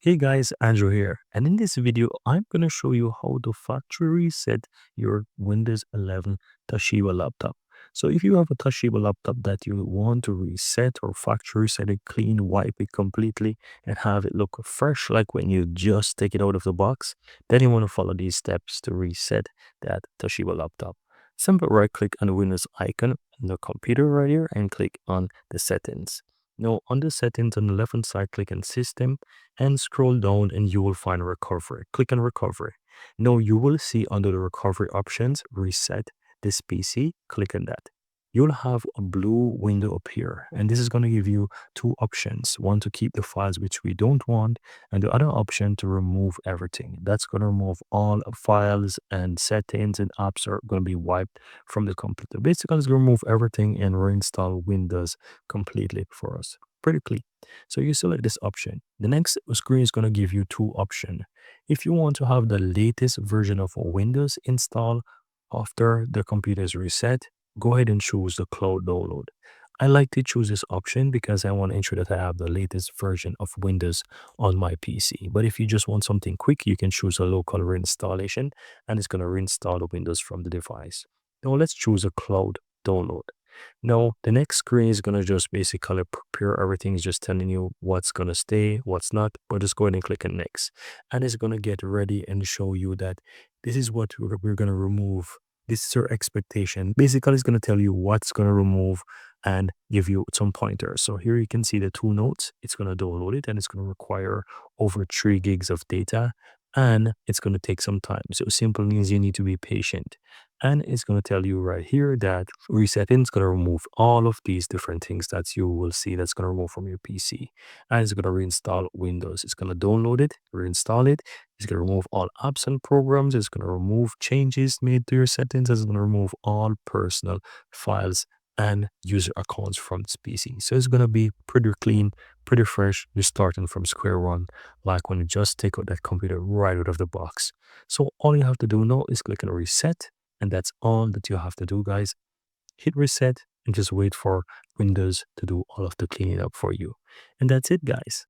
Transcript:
Hey guys, Andrew here, and in this video, I'm going to show you how to factory reset your Windows 11 Toshiba laptop. So if you have a Toshiba laptop that you want to reset or factory reset it, clean, wipe it completely, and have it look fresh like when you just take it out of the box, then you want to follow these steps to reset that Toshiba laptop. Simply right click on the Windows icon on the computer right here and click on the settings. Now, on the settings on the left hand side, click on System and scroll down and you will find recovery. Click on recovery. Now you will see under the recovery options, reset this PC. Click on that. You'll have a blue window appear, and this is going to give you two options: one to keep the files which we don't want, and the other option to remove everything. That's going to remove all files and settings and apps are going to be wiped from the computer. Basically, it's going to remove everything and reinstall Windows completely for us. Pretty clean. So you select this option. The next screen is going to give you two options. If you want to have the latest version of Windows installed after the computer is reset, go ahead and choose the cloud download. I like to choose this option because I want to ensure that I have the latest version of Windows on my PC. But if you just want something quick, you can choose a local reinstallation and it's going to reinstall the Windows from the device. Now let's choose a cloud download. No, the next screen is gonna just basically prepare everything. It's just telling you what's gonna stay, what's not. But just go ahead and click on next, and it's gonna get ready and show you that this is what we're gonna remove. This is your expectation. Basically, it's gonna tell you what's gonna remove and give you some pointers. So here you can see the two notes. It's gonna download it, and it's gonna require over 3 gigs of data, and it's gonna take some time. So simple means you need to be patient. And it's going to tell you right here that resetting is going to remove all of these different things that you will see that's going to remove from your PC. And it's going to reinstall Windows. It's going to download it, reinstall it. It's going to remove all apps and programs. It's going to remove changes made to your settings. It's going to remove all personal files and user accounts from this PC. So it's going to be pretty clean, pretty fresh. You're starting from square one, like when you just take out that computer right out of the box. So all you have to do now is click on reset, and that's all that you have to do, guys. Hit reset and just wait for Windows to do all of the cleaning up for you. And that's it, guys.